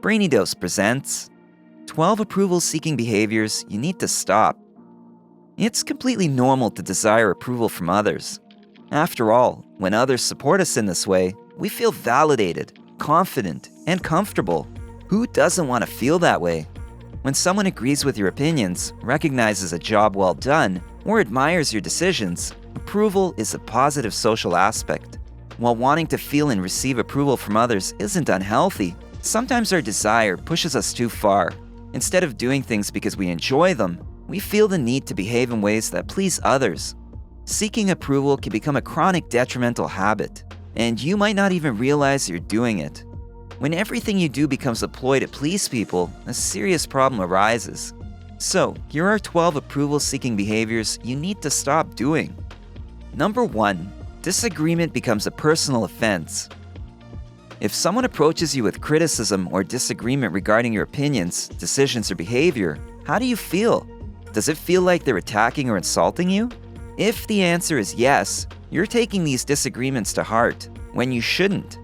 Brainy Dose presents 12 approval-seeking behaviors you need to stop. It's completely normal to desire approval from others. After all, when others support us in this way, we feel validated, confident, and comfortable. Who doesn't want to feel that way? When someone agrees with your opinions, recognizes a job well done, or admires your decisions, approval is a positive social aspect. While wanting to feel and receive approval from others isn't unhealthy, sometimes our desire pushes us too far. Instead of doing things because we enjoy them, we feel the need to behave in ways that please others. Seeking approval can become a chronic detrimental habit, and you might not even realize you're doing it. When everything you do becomes a ploy to please people, a serious problem arises. So, here are 12 approval-seeking behaviors you need to stop doing. Number 1. Disagreement becomes a personal offense. If someone approaches you with criticism or disagreement regarding your opinions, decisions, or behavior, how do you feel? Does it feel like they're attacking or insulting you? If the answer is yes, you're taking these disagreements to heart, when you shouldn't.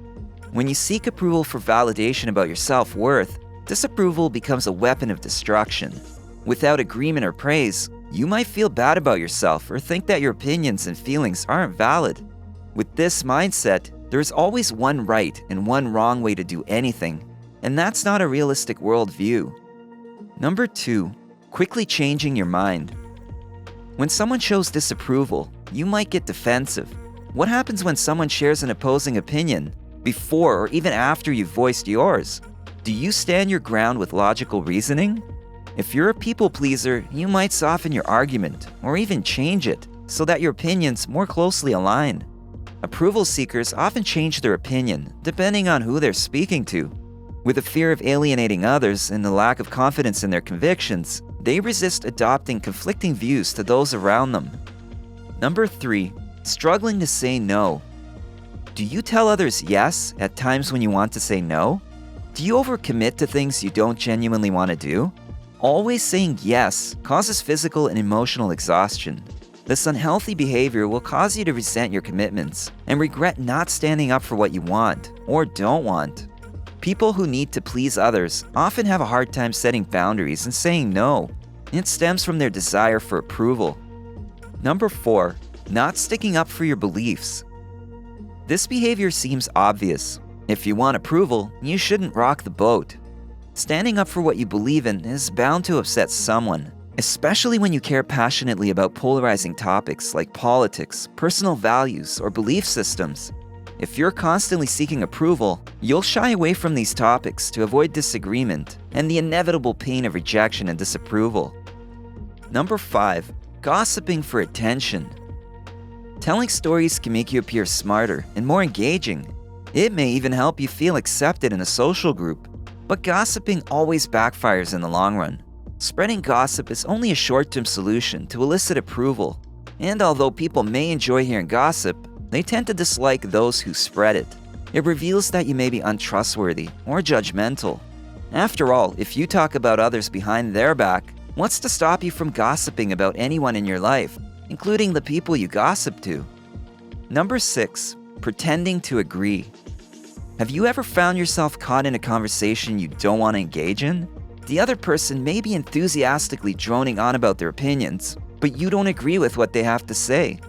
When you seek approval for validation about your self-worth, disapproval becomes a weapon of destruction. Without agreement or praise, you might feel bad about yourself or think that your opinions and feelings aren't valid. With this mindset, there's always one right and one wrong way to do anything, and that's not a realistic worldview. Number 2. Quickly changing your mind. When someone shows disapproval, you might get defensive. What happens when someone shares an opposing opinion, before or even after you've voiced yours? Do you stand your ground with logical reasoning? If you're a people pleaser, you might soften your argument, or even change it, so that your opinions more closely align. Approval seekers often change their opinion, depending on who they're speaking to. With a fear of alienating others and the lack of confidence in their convictions, they resist adopting conflicting views to those around them. Number 3. Struggling to say no. Do you tell others yes at times when you want to say no? Do you overcommit to things you don't genuinely want to do? Always saying yes causes physical and emotional exhaustion. This unhealthy behavior will cause you to resent your commitments and regret not standing up for what you want or don't want. People who need to please others often have a hard time setting boundaries and saying no. It stems from their desire for approval. Number 4. Not sticking up for your beliefs. This behavior seems obvious. If you want approval, you shouldn't rock the boat. Standing up for what you believe in is bound to upset someone, especially when you care passionately about polarizing topics like politics, personal values, or belief systems. If you're constantly seeking approval, you'll shy away from these topics to avoid disagreement and the inevitable pain of rejection and disapproval. Number 5. Gossiping for attention. Telling stories can make you appear smarter and more engaging. It may even help you feel accepted in a social group. But gossiping always backfires in the long run. Spreading gossip is only a short-term solution to elicit approval. And although people may enjoy hearing gossip, they tend to dislike those who spread it. It reveals that you may be untrustworthy or judgmental. After all, if you talk about others behind their back, what's to stop you from gossiping about anyone in your life, including the people you gossip to? Number 6. Pretending to agree. Have you ever found yourself caught in a conversation you don't want to engage in? The other person may be enthusiastically droning on about their opinions, but you don't agree with what they have to say.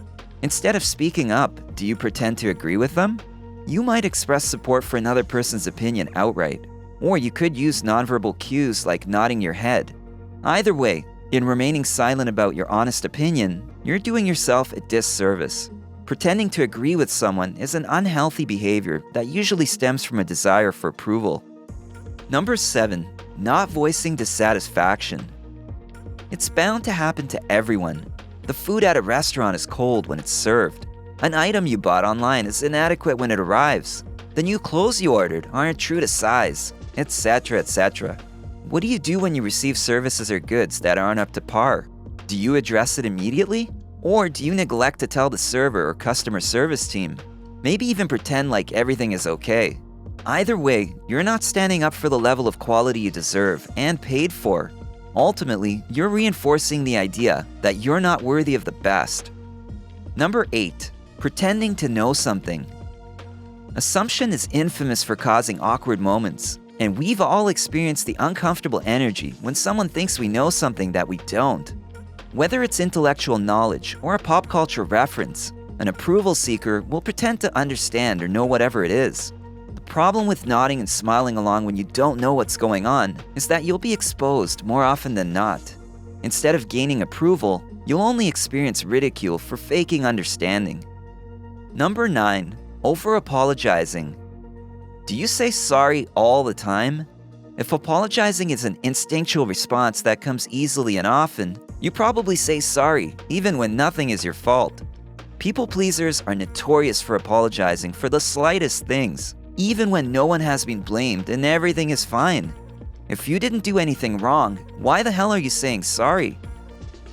Instead of speaking up, do you pretend to agree with them? You might express support for another person's opinion outright, or you could use nonverbal cues like nodding your head. Either way, in remaining silent about your honest opinion, you're doing yourself a disservice. Pretending to agree with someone is an unhealthy behavior that usually stems from a desire for approval. Number 7. Not voicing dissatisfaction. It's bound to happen to everyone. The food at a restaurant is cold when it's served. An item you bought online is inadequate when it arrives. The new clothes you ordered aren't true to size, etc., etc. What do you do when you receive services or goods that aren't up to par? Do you address it immediately? Or do you neglect to tell the server or customer service team? Maybe even pretend like everything is okay. Either way, you're not standing up for the level of quality you deserve and paid for. Ultimately, you're reinforcing the idea that you're not worthy of the best. Number 8. Pretending to know something. Assumption is infamous for causing awkward moments. And we've all experienced the uncomfortable energy when someone thinks we know something that we don't. Whether it's intellectual knowledge or a pop culture reference, an approval seeker will pretend to understand or know whatever it is. The problem with nodding and smiling along when you don't know what's going on is that you'll be exposed more often than not. Instead of gaining approval, you'll only experience ridicule for faking understanding. Number 9. Over-apologizing. Do you say sorry all the time? If apologizing is an instinctual response that comes easily and often, you probably say sorry even when nothing is your fault. People pleasers are notorious for apologizing for the slightest things, even when no one has been blamed and everything is fine. If you didn't do anything wrong, why the hell are you saying sorry?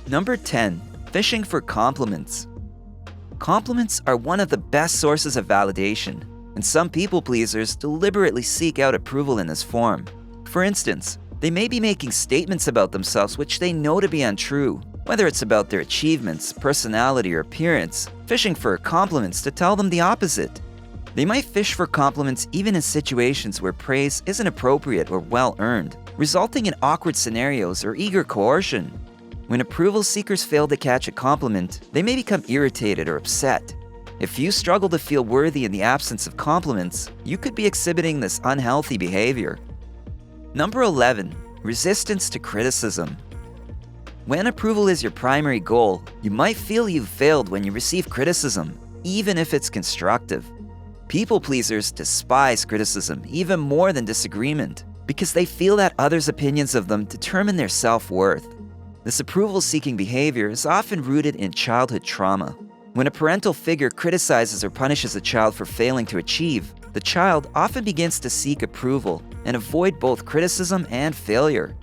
Number 10. Fishing for compliments. Compliments are one of the best sources of validation, and some people pleasers deliberately seek out approval in this form. For instance, they may be making statements about themselves which they know to be untrue, whether it's about their achievements, personality, or appearance, fishing for compliments to tell them the opposite. They might fish for compliments even in situations where praise isn't appropriate or well-earned, resulting in awkward scenarios or eager coercion. When approval seekers fail to catch a compliment, they may become irritated or upset. If you struggle to feel worthy in the absence of compliments, you could be exhibiting this unhealthy behavior. Number 11. Resistance to criticism. When approval is your primary goal, you might feel you've failed when you receive criticism, even if it's constructive. People pleasers despise criticism even more than disagreement because they feel that others' opinions of them determine their self-worth. This approval-seeking behavior is often rooted in childhood trauma. When a parental figure criticizes or punishes a child for failing to achieve, the child often begins to seek approval and avoid both criticism and failure.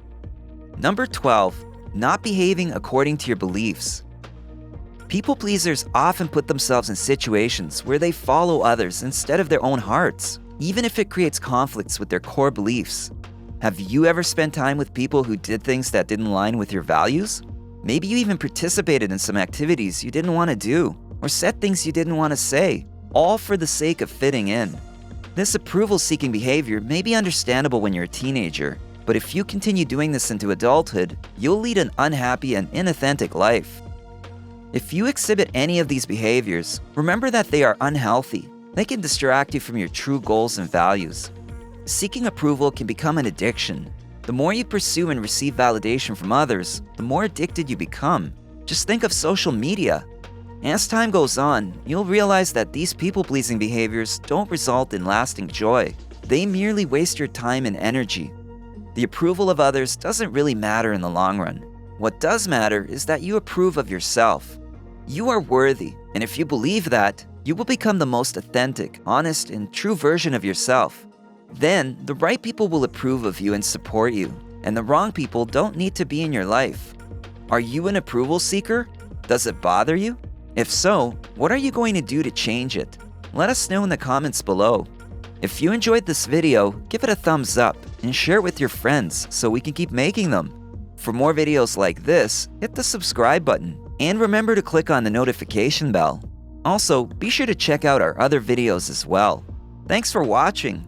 Number 12. Not behaving according to your beliefs. People pleasers often put themselves in situations where they follow others instead of their own hearts, even if it creates conflicts with their core beliefs. Have you ever spent time with people who did things that didn't align with your values? Maybe you even participated in some activities you didn't want to do, or said things you didn't want to say, all for the sake of fitting in. This approval-seeking behavior may be understandable when you're a teenager, but if you continue doing this into adulthood, you'll lead an unhappy and inauthentic life. If you exhibit any of these behaviors, remember that they are unhealthy. They can distract you from your true goals and values. Seeking approval can become an addiction. The more you pursue and receive validation from others, the more addicted you become. Just think of social media. As time goes on, you'll realize that these people-pleasing behaviors don't result in lasting joy. They merely waste your time and energy. The approval of others doesn't really matter in the long run. What does matter is that you approve of yourself. You are worthy, and if you believe that, you will become the most authentic, honest, and true version of yourself. Then, the right people will approve of you and support you, and the wrong people don't need to be in your life. Are you an approval seeker? Does it bother you? If so, what are you going to do to change it? Let us know in the comments below. If you enjoyed this video, give it a thumbs up and share it with your friends so we can keep making them. For more videos like this, hit the subscribe button and remember to click on the notification bell. Also, be sure to check out our other videos as well. Thanks for watching.